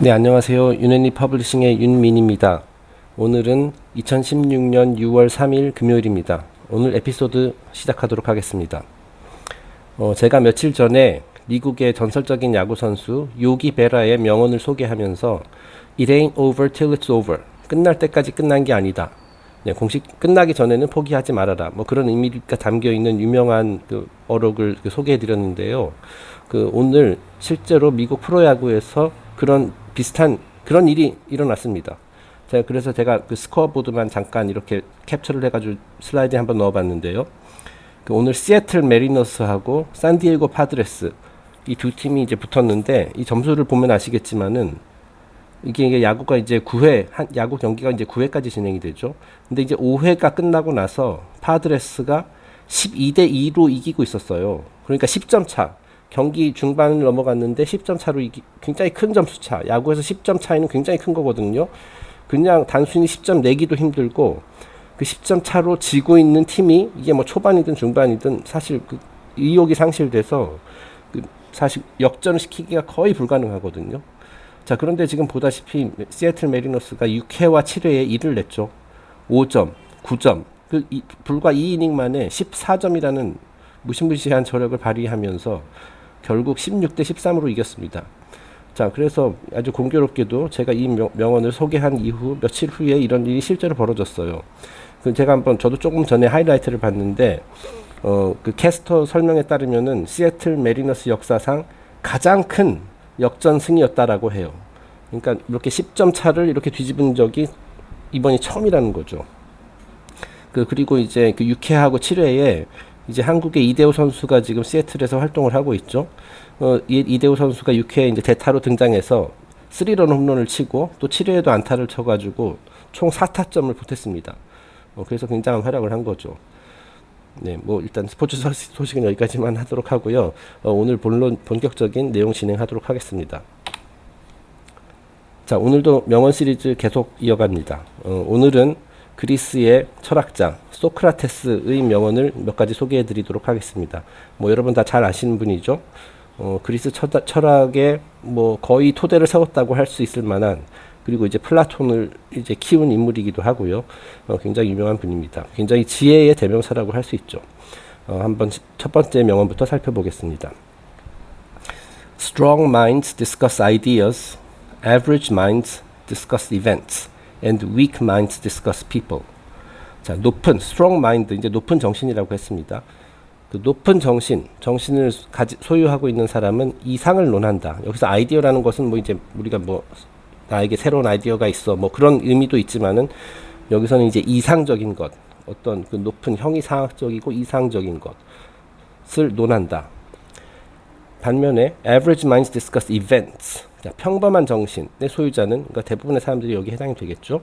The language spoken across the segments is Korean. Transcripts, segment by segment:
네, 안녕하세요. 윤앤리 퍼블리싱의 윤민입니다. 오늘은 2016년 6월 3일 금요일입니다. 오늘 에피소드 시작하도록 하겠습니다. 제가 며칠 전에 미국의 전설적인 야구 선수 요기 베라의 명언을 소개하면서 It ain't over till it's over. 끝날 때까지 끝난 게 아니다. 네, 공식 끝나기 전에는 포기하지 말아라. 뭐 그런 의미가 담겨 있는 유명한 어록을 소개해 드렸는데요. 오늘 실제로 미국 프로야구에서 그런 비슷한 그런 일이 일어났습니다. 그래서 제가 그 스코어보드만 잠깐 이렇게 캡처를 해가지고 슬라이드에 한번 넣어봤는데요. 오늘 시애틀 메리너스하고 산디에고 파드레스 이 두 팀이 이제 붙었는데, 이 점수를 보면 아시겠지만은 이게 야구가 이제 9회 야구 경기가 이제 9회까지 진행이 되죠. 근데 이제 5회가 끝나고 나서 파드레스가 12대 2로 이기고 있었어요. 그러니까 10점 차. 경기 중반을 넘어갔는데 10점 차로 굉장히 큰 점수 차. 야구에서 10점 차이는 굉장히 큰 거거든요. 그냥 단순히 10점 내기도 힘들고, 그 10점 차로 지고 있는 팀이 이게 뭐 초반이든 중반이든 사실 그 의욕이 상실돼서 사실 역전을 시키기가 거의 불가능하거든요. 자, 그런데 지금 보다시피 시애틀 메리너스가 6회와 7회에 1을 냈죠. 5점, 9점. 불과 2이닝 만에 14점이라는 무시무시한 저력을 발휘하면서 결국 16대 13으로 이겼습니다. 자, 그래서 아주 공교롭게도 제가 이 명언을 소개한 이후 며칠 후에 이런 일이 실제로 벌어졌어요. 제가 저도 조금 전에 하이라이트를 봤는데, 그 캐스터 설명에 따르면은 시애틀 메리너스 역사상 가장 큰 역전승이었다라고 해요. 그러니까 이렇게 10점 차를 이렇게 뒤집은 적이 이번이 처음이라는 거죠. 그리고 이제 그 6회하고 7회에 이제 한국의 이대호 선수가 지금 시애틀에서 활동을 하고 있죠. 이대호 선수가 6회에 이제 대타로 등장해서 3런 홈런을 치고 또 7회에도 안타를 쳐가지고 총 4타점을 보탰습니다. 그래서 굉장한 활약을 한 거죠. 네, 뭐 일단 스포츠 소식은 여기까지만 하도록 하고요. 오늘 본격적인 내용 진행하도록 하겠습니다. 자, 오늘도 명언 시리즈 계속 이어갑니다. 오늘은 그리스의 철학자 소크라테스의 명언을 몇 가지 소개해 드리도록 하겠습니다. 뭐 여러분 다 잘 아시는 분이죠. 그리스 철학의 뭐 거의 토대를 세웠다고 할 수 있을 만한, 그리고 이제 플라톤을 이제 키운 인물이기도 하고요. 굉장히 유명한 분입니다. 굉장히 지혜의 대명사라고 할 수 있죠. 한번 첫 번째 명언부터 살펴보겠습니다. Strong minds discuss ideas, average minds discuss events, and weak minds discuss people. 자, strong mind, 이제 높은 정신이라고 했습니다. 그 높은 정신을 소유하고 있는 사람은 이상을 논한다. 여기서 아이디어라는 것은 뭐 이제 우리가 뭐 나에게 새로운 아이디어가 있어 뭐 그런 의미도 있지만은, 여기서는 이제 이상적인 것, 어떤 그 높은 형이상학적이고 이상적인 것을 논한다. 반면에 average minds discuss events. 자, 평범한 정신의 소유자는, 그러니까 대부분의 사람들이 여기 해당이 되겠죠.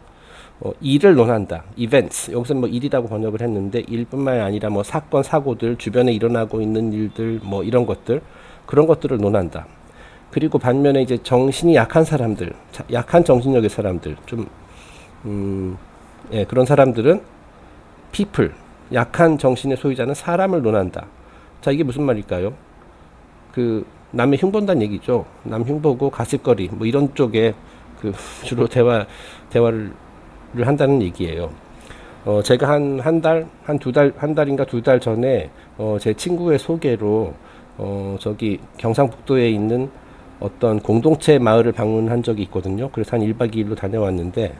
일을 논한다. events. 여기서 뭐 일이라고 번역을 했는데, 일뿐만이 아니라 뭐 사건, 사고들, 주변에 일어나고 있는 일들, 뭐 이런 것들, 그런 것들을 논한다. 그리고 반면에 이제 정신이 약한 사람들, 약한 정신력의 사람들, 그런 사람들은 people, 약한 정신의 소유자는 사람을 논한다. 자, 이게 무슨 말일까요? 남의 흉본다는 얘기죠. 남 흉보고 가십거리, 뭐 이런 쪽에 주로 대화를 한다는 얘기예요. 제가 한 달인가 두 달 전에, 제 친구의 소개로, 저기 경상북도에 있는 어떤 공동체 마을을 방문한 적이 있거든요. 그래서 한 1박 2일로 다녀왔는데,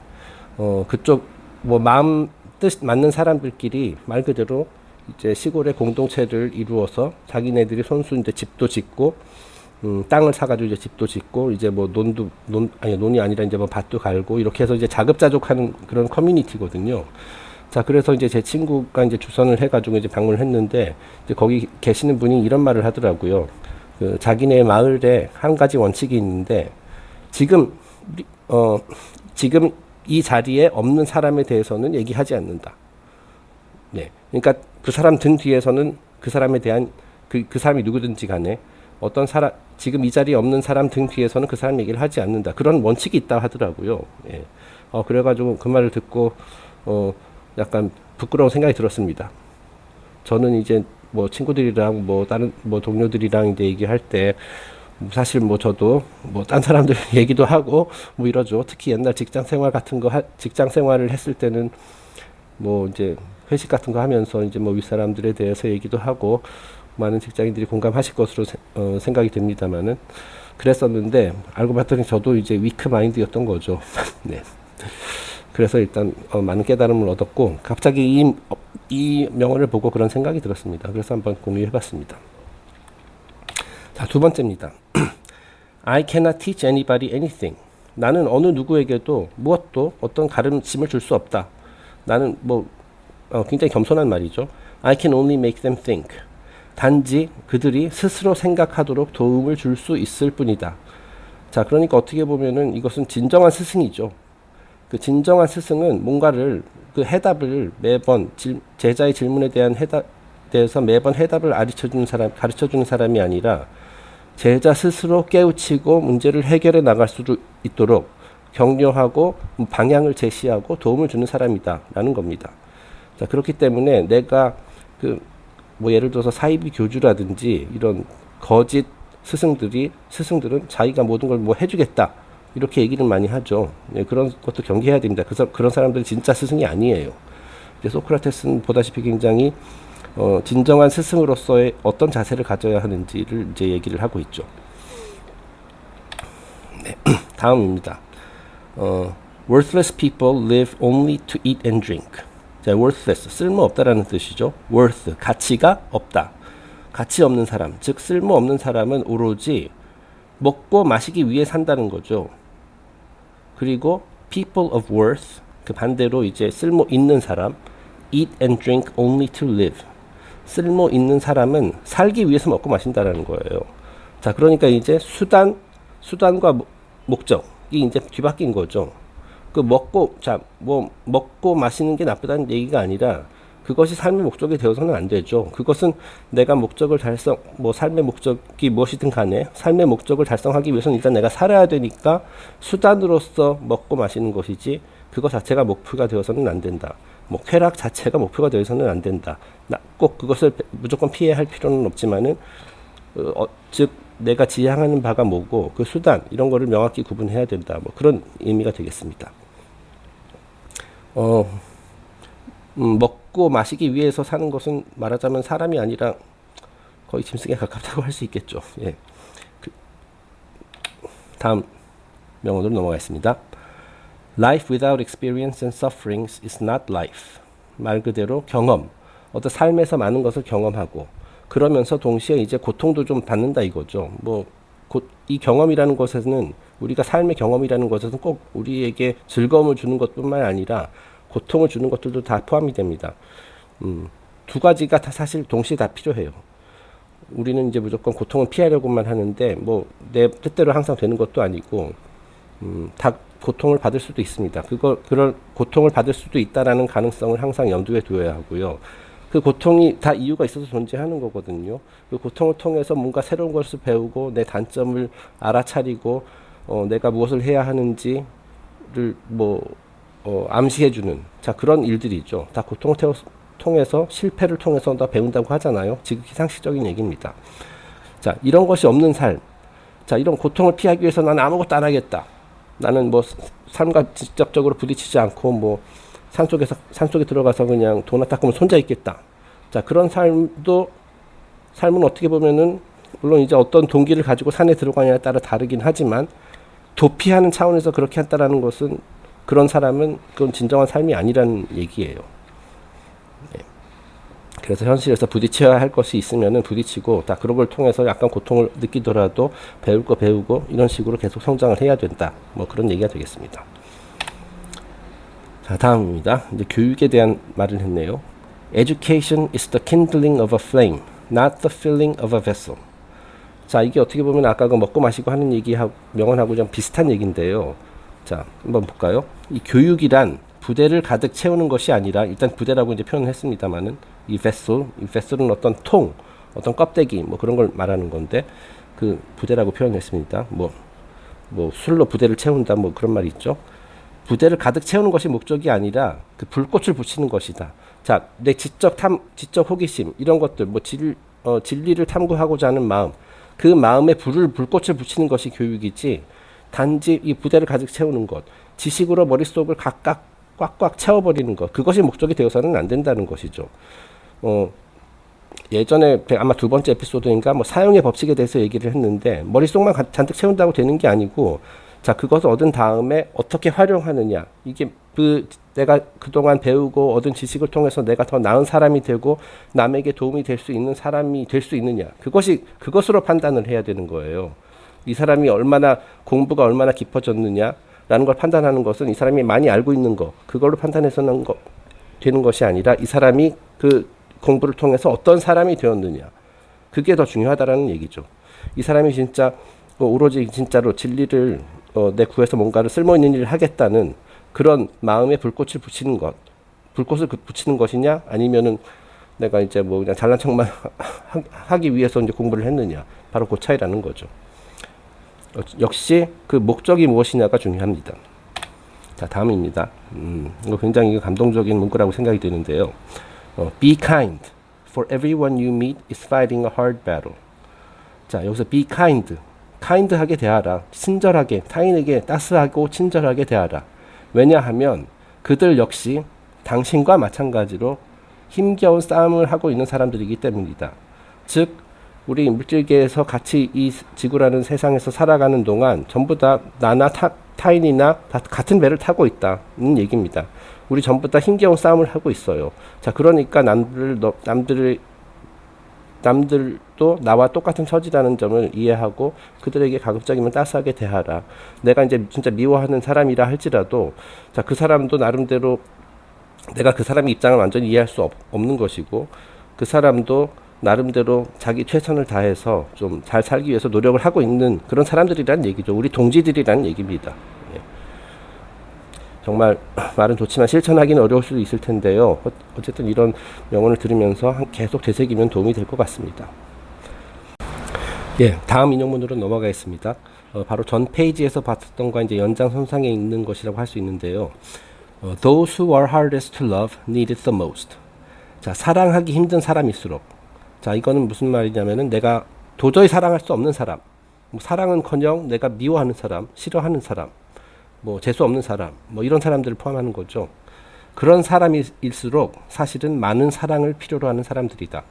그쪽 뭐 마음 뜻 맞는 사람들끼리 말 그대로 이제 시골의 공동체를 이루어서 자기네들이 손수 이제 집도 짓고, 땅을 사가지고 이제 집도 짓고, 이제 뭐 논이 아니라 이제 뭐 밭도 갈고, 이렇게 해서 이제 자급자족하는 그런 커뮤니티거든요. 자, 그래서 이제 제 친구가 이제 주선을 해가지고 이제 방문을 했는데, 이제 거기 계시는 분이 이런 말을 하더라고요. 자기네 마을에 한 가지 원칙이 있는데, 지금 이 자리에 없는 사람에 대해서는 얘기하지 않는다. 네. 그러니까 그 사람 등 뒤에서는 그 사람에 대한 그 사람이 누구든지 간에 지금 이 자리에 없는 사람 등 뒤에서는 그 사람 얘기를 하지 않는다. 그런 원칙이 있다 하더라고요. 예. 그래가지고 그 말을 듣고, 약간 부끄러운 생각이 들었습니다. 저는 이제 뭐 친구들이랑 뭐 다른 뭐 동료들이랑 이제 얘기할 때 사실 뭐 저도 뭐 딴 사람들 얘기도 하고 뭐 이러죠. 특히 옛날 직장 생활 같은 거 직장 생활을 했을 때는 뭐 이제 회식 같은 거 하면서 이제 뭐 윗사람들에 대해서 얘기도 하고 많은 직장인들이 공감하실 것으로 생각이 됩니다만은 그랬었는데 알고 봤더니 저도 이제 위크 마인드였던 거죠. 네. 그래서 일단 많은 깨달음을 얻었고 갑자기 이 명언을 보고 그런 생각이 들었습니다. 그래서 한번 공유해봤습니다. 자, 두 번째입니다. I cannot teach anybody anything. 나는 어느 누구에게도 무엇도 어떤 가르침을 줄 수 없다. 나는 뭐 굉장히 겸손한 말이죠. I can only make them think. 단지 그들이 스스로 생각하도록 도움을 줄 수 있을 뿐이다. 자, 그러니까 어떻게 보면은 이것은 진정한 스승이죠. 그 진정한 스승은 뭔가를 그 해답을 매번 제자의 질문에 대한 대해서 매번 해답을 가르쳐주는 사람이 아니라 제자 스스로 깨우치고 문제를 해결해 나갈 수 있도록 격려하고 방향을 제시하고 도움을 주는 사람이다라는 겁니다. 자, 그렇기 때문에 내가 뭐 예를 들어서 사이비 교주라든지 이런 거짓 스승들은 자기가 모든 걸 뭐 해주겠다 이렇게 얘기를 많이 하죠. 네, 그런 것도 경계해야 됩니다. 그래서 그런 사람들은 진짜 스승이 아니에요. 소크라테스는 보다시피 굉장히 진정한 스승으로서의 어떤 자세를 가져야 하는지를 이제 얘기를 하고 있죠. 네. 다음입니다. Worthless people live only to eat and drink. 자, worthless, 쓸모없다라는 뜻이죠. worth, 가치가 없다. 가치 없는 사람, 즉 쓸모없는 사람은 오로지 먹고 마시기 위해 산다는 거죠. 그리고 people of worth, 그 반대로 이제 쓸모 있는 사람, eat and drink only to live. 쓸모 있는 사람은 살기 위해서 먹고 마신다라는 거예요. 자, 그러니까 이제 수단과 목적이 이제 뒤바뀐 거죠. 먹고 마시는 게 나쁘다는 얘기가 아니라 그것이 삶의 목적이 되어서는 안 되죠. 그것은 내가 목적을 삶의 목적이 무엇이든 간에 삶의 목적을 달성하기 위해서는 일단 내가 살아야 되니까 수단으로서 먹고 마시는 것이지 그것 자체가 목표가 되어서는 안 된다. 뭐 쾌락 자체가 목표가 되어서는 안 된다. 꼭 그것을 무조건 피해야 할 필요는 없지만은 즉 내가 지향하는 바가 뭐고 그 수단 이런 거를 명확히 구분해야 된다. 뭐 그런 의미가 되겠습니다. 먹고 마시기 위해서 사는 것은 말하자면 사람이 아니라 거의 짐승에 가깝다고 할 수 있겠죠. 예. 다음 명언으로 넘어가겠습니다. Life without experience and sufferings is not life. 말 그대로 경험, 어떤 삶에서 많은 것을 경험하고 그러면서 동시에 이제 고통도 좀 받는다 이거죠. 이 경험이라는 것에서는 우리가 삶의 경험이라는 것에서는 꼭 우리에게 즐거움을 주는 것뿐만 아니라 고통을 주는 것들도 다 포함이 됩니다. 두 가지가 다 사실 동시에 다 필요해요. 우리는 이제 무조건 고통을 피하려고만 하는데 뭐 내 뜻대로 항상 되는 것도 아니고 다 고통을 받을 수도 있습니다. 그런 고통을 받을 수도 있다라는 가능성을 항상 염두에 두어야 하고요. 그 고통이 다 이유가 있어서 존재하는 거거든요. 그 고통을 통해서 뭔가 새로운 것을 배우고 내 단점을 알아차리고 내가 무엇을 해야 하는지를 암시해주는 그런 일들이죠. 다 고통을 통해서 실패를 통해서 다 배운다고 하잖아요. 지극히 상식적인 얘기입니다. 자, 이런 것이 없는 삶. 자, 이런 고통을 피하기 위해서 나는 아무것도 안 하겠다. 나는 뭐 삶과 직접적으로 부딪히지 않고 뭐 산속에 들어가서 그냥 도나 닦으면 손자 있겠다. 자, 그런 삶은 어떻게 보면은 물론 이제 어떤 동기를 가지고 산에 들어가냐에 따라 다르긴 하지만 도피하는 차원에서 그렇게 한다라는 것은 그런 사람은 그건 진정한 삶이 아니라는 얘기예요. 네. 그래서 현실에서 부딪혀야 할 것이 있으면은 부딪히고 다 그런 걸 통해서 약간 고통을 느끼더라도 배울 거 배우고 이런 식으로 계속 성장을 해야 된다. 뭐 그런 얘기가 되겠습니다. 자, 다음입니다. 이제 교육에 대한 말을 했네요. Education is the kindling of a flame, not the filling of a vessel. 자, 이게 어떻게 보면 아까 그 먹고 마시고 하는 명언하고 좀 비슷한 얘기인데요. 자, 한번 볼까요? 이 교육이란 부대를 가득 채우는 것이 아니라 일단 부대라고 이제 표현을 했습니다만은 이 vessel은 어떤 어떤 껍데기 뭐 그런 걸 말하는 건데 그 부대라고 표현했습니다. 뭐 술로 부대를 채운다 뭐 그런 말이 있죠. 부대를 가득 채우는 것이 목적이 아니라 그 불꽃을 붙이는 것이다. 자, 내 지적 호기심 이런 것들 진리를 탐구하고자 하는 마음 그 마음에 불꽃을 붙이는 것이 교육이지, 단지 이 부대를 가득 채우는 것, 지식으로 머릿속을 각각 꽉꽉 채워버리는 것, 그것이 목적이 되어서는 안 된다는 것이죠. 예전에 아마 두 번째 에피소드인가 뭐 사용의 법칙에 대해서 얘기를 했는데, 머릿속만 잔뜩 채운다고 되는 게 아니고, 자, 그것을 얻은 다음에 어떻게 활용하느냐, 이게 내가 그동안 배우고 얻은 지식을 통해서 내가 더 나은 사람이 되고 남에게 도움이 될 수 있는 사람이 될 수 있느냐, 그것으로 판단을 해야 되는 거예요. 이 사람이 공부가 얼마나 깊어졌느냐 라는 걸 판단하는 것은 이 사람이 많이 알고 있는 거, 그걸로 판단해서는 되는 것이 아니라, 이 사람이 그 공부를 통해서 어떤 사람이 되었느냐, 그게 더 중요하다라는 얘기죠. 이 사람이 진짜 오로지 진짜로 진리를 내 구해서 뭔가를 쓸모있는 일을 하겠다는 그런 마음에 불꽃을 붙이는 것, 불꽃을 붙이는 것이냐, 아니면은 내가 이제 뭐 그냥 잘난 척만 하기 위해서 이제 공부를 했느냐, 바로 그 차이라는 거죠. 역시 그 목적이 무엇이냐가 중요합니다. 자, 다음입니다. 이거 굉장히 감동적인 문구라고 생각이 드는데요. Be kind, for everyone you meet is fighting a hard battle. 자, 여기서 be kind, kind하게 대하라, 친절하게, 타인에게 따스하고 친절하게 대하라. 왜냐하면 그들 역시 당신과 마찬가지로 힘겨운 싸움을 하고 있는 사람들이기 때문이다. 즉, 우리 물질계에서 같이 이 지구라는 세상에서 살아가는 동안 전부 다 나나 타인이나 다 같은 배를 타고 있다는 얘기입니다. 우리 전부 다 힘겨운 싸움을 하고 있어요. 자, 그러니까 남들도 나와 똑같은 처지라는 점을 이해하고 그들에게 가급적이면 따스하게 대하라. 내가 이제 진짜 미워하는 사람이라 할지라도, 자, 그 사람도 나름대로 내가 그 사람의 입장을 완전히 이해할 수 없는 것이고, 그 사람도 나름대로 자기 최선을 다해서 좀 잘 살기 위해서 노력을 하고 있는 그런 사람들이란 얘기죠. 우리 동지들이란 얘기입니다. 예. 정말 말은 좋지만 실천하기는 어려울 수도 있을 텐데요. 어쨌든 이런 명언을 들으면서 계속 되새기면 도움이 될 것 같습니다. 예, 다음 인용문으로 넘어가겠습니다. 바로 전 페이지에서 봤던 거 이제 연장선상에 있는 것이라고 할 수 있는데요. Those who are hardest to love need it the most. 자, 사랑하기 힘든 사람일수록, 자, 이거는 무슨 말이냐면은 내가 도저히 사랑할 수 없는 사람, 뭐 사랑은커녕 내가 미워하는 사람, 싫어하는 사람, 뭐 재수 없는 사람, 뭐 이런 사람들을 포함하는 거죠. 그런 사람일수록 사실은 많은 사랑을 필요로 하는 사람들이다.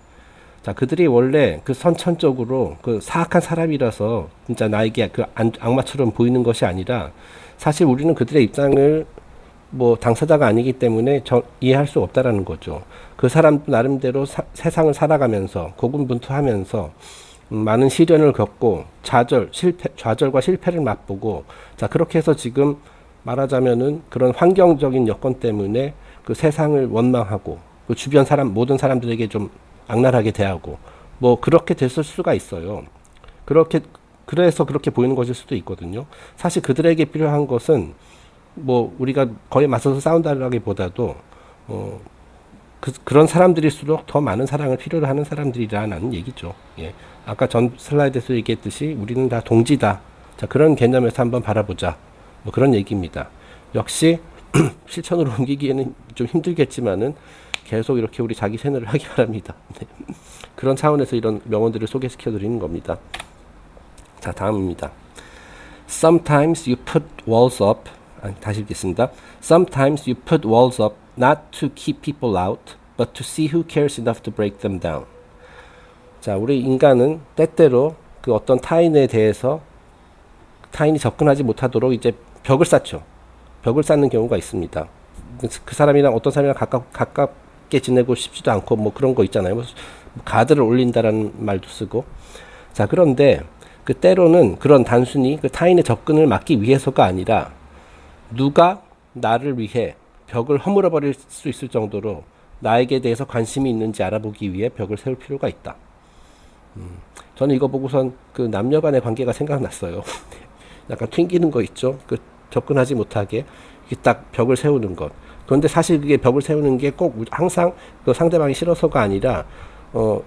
자, 그들이 원래 그 선천적으로 그 사악한 사람이라서 진짜 나에게 그 악마처럼 보이는 것이 아니라, 사실 우리는 그들의 입장을 뭐 당사자가 아니기 때문에 이해할 수 없다라는 거죠. 그 사람도 나름대로 세상을 살아가면서 고군분투하면서 많은 시련을 겪고 좌절과 실패를 맛보고, 자, 그렇게 해서 지금 말하자면은 그런 환경적인 여건 때문에 그 세상을 원망하고 그 주변 모든 사람들에게 좀 악랄하게 대하고 뭐 그렇게 됐을 수가 있어요. 그래서 그렇게 보이는 것일 수도 있거든요. 사실 그들에게 필요한 것은 뭐 우리가 거의 맞서서 싸운다라기보다도 그런 사람들일수록 더 많은 사랑을 필요로 하는 사람들이라는 얘기죠. 예. 아까 전 슬라이드에서 얘기했듯이 우리는 다 동지다. 자, 그런 개념에서 한번 바라보자. 뭐 그런 얘기입니다. 역시 실천으로 옮기기에는 좀 힘들겠지만은 계속 이렇게 우리 자기 세뇌를 하기 바랍니다. 네. 그런 차원에서 이런 명언들을 소개시켜 드리는 겁니다. 자, 다음입니다. Sometimes you put walls up. 다시 읽겠습니다. Sometimes you put walls up not to keep people out, but to see who cares enough to break them down. 자, 우리 인간은 때때로 그 어떤 타인에 대해서 타인이 접근하지 못하도록 이제 벽을 쌓죠. 벽을 쌓는 경우가 있습니다. 그 사람이랑 어떤 사람이랑 가깝게 지내고 싶지도 않고 뭐 그런 거 있잖아요. 가드를 올린다라는 말도 쓰고. 자, 그런데 그 때로는 그런 단순히 그 타인의 접근을 막기 위해서가 아니라 누가 나를 위해 벽을 허물어 버릴 수 있을 정도로 나에게 대해서 관심이 있는지 알아보기 위해 벽을 세울 필요가 있다. 저는 이거 보고선 그 남녀 간의 관계가 생각났어요. 약간 튕기는 거 있죠. 그 접근하지 못하게 딱 벽을 세우는 것. 그런데 사실 그게 벽을 세우는 게 꼭 항상 그 상대방이 싫어서가 아니라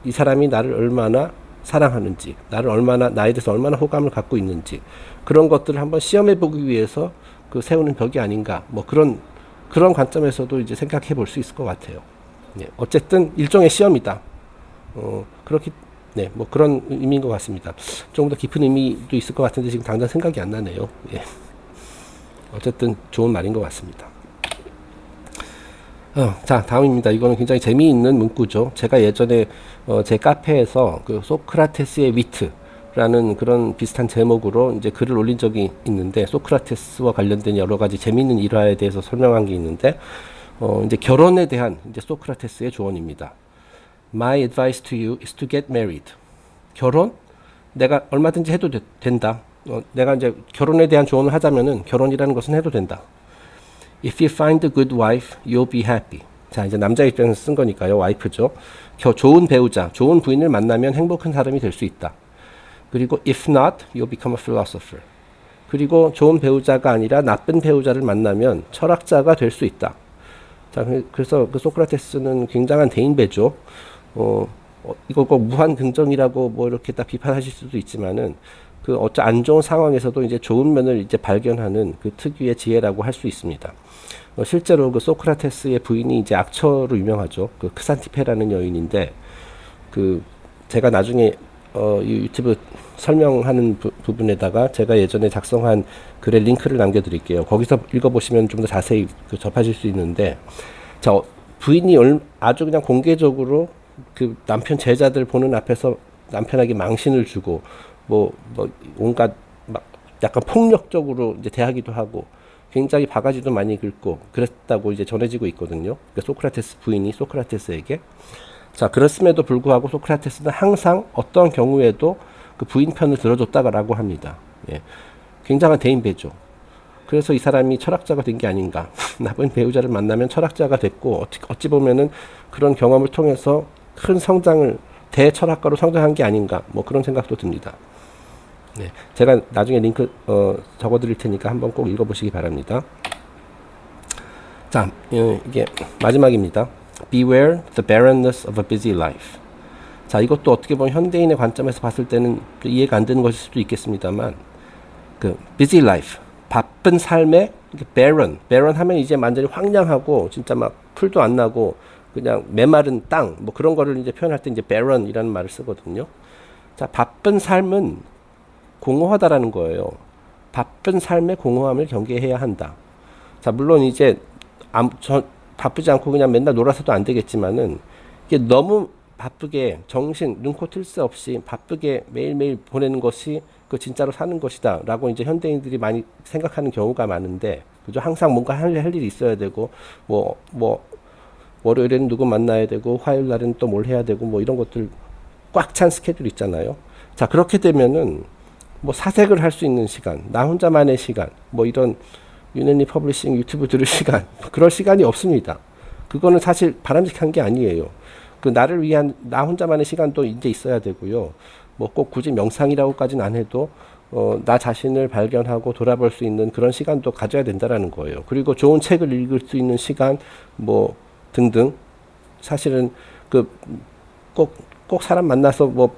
이 사람이 나를 얼마나 사랑하는지, 나에 대해서 얼마나 호감을 갖고 있는지, 그런 것들을 한번 시험해 보기 위해서 그 세우는 벽이 아닌가, 뭐 그런 관점에서도 이제 생각해 볼 수 있을 것 같아요. 예, 어쨌든 일종의 시험이다. 네, 뭐 그런 의미인 것 같습니다. 조금 더 깊은 의미도 있을 것 같은데 지금 당장 생각이 안 나네요. 예. 어쨌든 좋은 말인 것 같습니다. 자, 다음입니다. 이거는 굉장히 재미있는 문구죠. 제가 예전에 제 카페에서 그 소크라테스의 위트라는 그런 비슷한 제목으로 이제 글을 올린 적이 있는데, 소크라테스와 관련된 여러 가지 재미있는 일화에 대해서 설명한 게 있는데, 이제 결혼에 대한 이제 소크라테스의 조언입니다. My advice to you is to get married. 결혼? 내가 얼마든지 해도 된다. 내가 이제 결혼에 대한 조언을 하자면은 결혼이라는 것은 해도 된다. If you find a good wife, you'll be happy. 자, 이제 남자 입장에서 쓴 거니까요. 와이프죠. 좋은 배우자, 좋은 부인을 만나면 행복한 사람이 될 수 있다. 그리고 if not, you'll become a philosopher. 그리고 좋은 배우자가 아니라 나쁜 배우자를 만나면 철학자가 될 수 있다. 자, 그래서 그 소크라테스는 굉장한 대인배죠. 이거 꼭 무한 긍정이라고 뭐 이렇게 딱 비판하실 수도 있지만은, 그 안 좋은 상황에서도 이제 좋은 면을 이제 발견하는 그 특유의 지혜라고 할 수 있습니다. 실제로 그 소크라테스의 부인이 이제 악처로 유명하죠. 그 크산티페라는 여인인데, 그 제가 나중에 이 유튜브 설명하는 부분에다가 제가 예전에 작성한 글의 링크를 남겨드릴게요. 거기서 읽어보시면 좀 더 자세히 접하실 수 있는데, 자, 부인이 아주 그냥 공개적으로 그 남편 제자들 보는 앞에서 남편에게 망신을 주고 뭐 온갖 막 약간 폭력적으로 이제 대하기도 하고 굉장히 바가지도 많이 긁고 그랬다고 이제 전해지고 있거든요. 그러니까 소크라테스 부인이 소크라테스에게. 자, 그렇음에도 불구하고 소크라테스는 항상 어떤 경우에도 그 부인 편을 들어줬다라고 합니다. 예. 굉장한 대인배죠. 그래서 이 사람이 철학자가 된 게 아닌가. 나쁜 배우자를 만나면 철학자가 됐고, 어찌 보면은 그런 경험을 통해서 큰 성장을, 대철학가로 성장한 게 아닌가. 뭐 그런 생각도 듭니다. 네. 제가 나중에 링크 적어 드릴 테니까 한번 꼭 읽어보시기 바랍니다. 자, 이게 마지막입니다. Beware the barrenness of a busy life. 자, 이것도 어떻게 보면 현대인의 관점에서 봤을 때는 이해가 안 되는 것일 수도 있겠습니다만, 그 busy life, 바쁜 삶의 barren 하면 이제 완전히 황량하고 진짜 막 풀도 안 나고 그냥 메마른 땅, 뭐 그런 거를 이제 표현할 때 이제 barren이라는 말을 쓰거든요. 자, 바쁜 삶은 공허하다라는 거예요. 바쁜 삶의 공허함을 경계해야 한다. 자, 물론 이제 바쁘지 않고 그냥 맨날 놀아서도 안 되겠지만은, 이게 너무 바쁘게 정신 눈코 뜰 새 없이 바쁘게 매일매일 보내는 것이 그 진짜로 사는 것이다 라고 이제 현대인들이 많이 생각하는 경우가 많은데, 그죠? 항상 뭔가 할 일이 있어야 되고, 월요일에는 누구 만나야 되고, 화요일 날은 또 뭘 해야 되고, 뭐 이런 것들 꽉 찬 스케줄 있잖아요. 자, 그렇게 되면은 뭐 사색을 할 수 있는 시간, 나 혼자만의 시간, 뭐 이런 유네니 퍼블리싱 유튜브 들을 시간, 그럴 시간이 없습니다. 그거는 사실 바람직한 게 아니에요. 그 나를 위한 나 혼자만의 시간도 이제 있어야 되고요. 뭐 꼭 굳이 명상이라고까지는 안 해도 나 자신을 발견하고 돌아볼 수 있는 그런 시간도 가져야 된다라는 거예요. 그리고 좋은 책을 읽을 수 있는 시간, 뭐 등등. 사실은 그 꼭 사람 만나서 뭐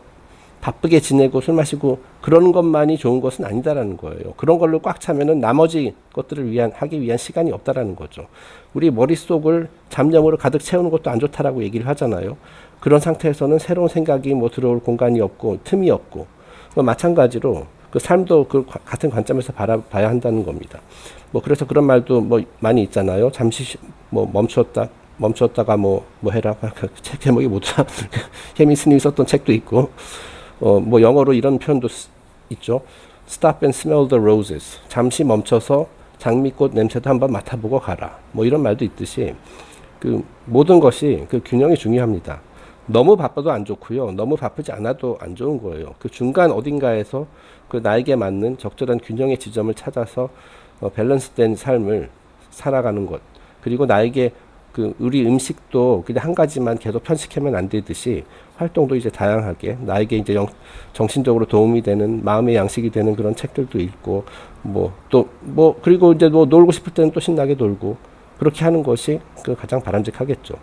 바쁘게 지내고 술 마시고 그런 것만이 좋은 것은 아니다라는 거예요. 그런 걸로 꽉 차면은 나머지 것들을 하기 위한 시간이 없다라는 거죠. 우리 머릿속을 잡념으로 가득 채우는 것도 안 좋다라고 얘기를 하잖아요. 그런 상태에서는 새로운 생각이 뭐 들어올 공간이 없고 틈이 없고, 마찬가지로 그 삶도 그 같은 관점에서 바라봐야 한다는 겁니다. 뭐 그래서 그런 말도 뭐 많이 있잖아요. 잠시 뭐 멈췄다가 뭐 해라. 책 제목이 뭐더라? 혜민 스님이 썼던 책도 있고, 뭐 영어로 이런 표현도 있죠. Stop and smell the roses. 잠시 멈춰서 장미꽃 냄새도 한번 맡아보고 가라. 뭐 이런 말도 있듯이 그 모든 것이 그 균형이 중요합니다. 너무 바빠도 안 좋고요. 너무 바쁘지 않아도 안 좋은 거예요. 그 중간 어딘가에서 그 나에게 맞는 적절한 균형의 지점을 찾아서 밸런스된 삶을 살아가는 것. 그리고 나에게 그 우리 음식도 그냥 한 가지만 계속 편식하면 안 되듯이 활동도 이제 다양하게 나에게 이제 정신적으로 도움이 되는 마음의 양식이 되는 그런 책들도 읽고, 그리고 이제 뭐 놀고 싶을 때는 또 신나게 놀고, 그렇게 하는 것이 그 가장 바람직하겠죠.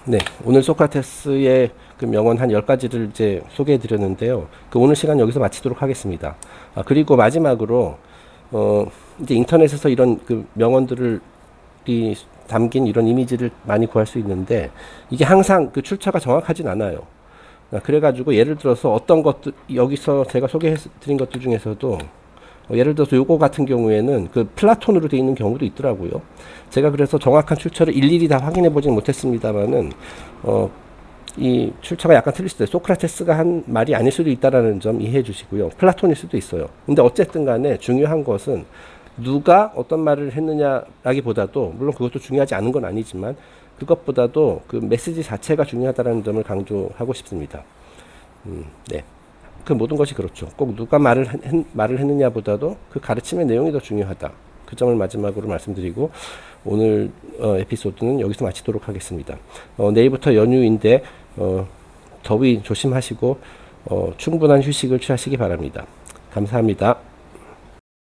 네, 오늘 소크라테스의 그 명언 한 10가지를 이제 소개해 드렸는데요. 그 오늘 시간 여기서 마치도록 하겠습니다. 그리고 마지막으로 이제 인터넷에서 이런 그 명언들을 담긴 이런 이미지를 많이 구할 수 있는데, 이게 항상 그 출처가 정확하진 않아요. 그래가지고 예를 들어서 어떤 것들 여기서 제가 소개해드린 것들 중에서도 예를 들어서 요거 같은 경우에는 그 플라톤으로 되어 있는 경우도 있더라고요. 제가 그래서 정확한 출처를 일일이 다 확인해 보진 못했습니다만은 이 출처가 약간 틀릴 수도 있어요. 소크라테스가 한 말이 아닐 수도 있다라는 점 이해해 주시고요. 플라톤일 수도 있어요. 근데 어쨌든 간에 중요한 것은 누가 어떤 말을 했느냐라기보다도, 물론 그것도 중요하지 않은 건 아니지만 그것보다도 그 메시지 자체가 중요하다는 점을 강조하고 싶습니다. 네. 그 모든 것이 그렇죠. 꼭 누가 말을 했느냐보다도 그 가르침의 내용이 더 중요하다. 그 점을 마지막으로 말씀드리고 오늘 에피소드는 여기서 마치도록 하겠습니다. 내일부터 연휴인데 더위 조심하시고 충분한 휴식을 취하시기 바랍니다. 감사합니다.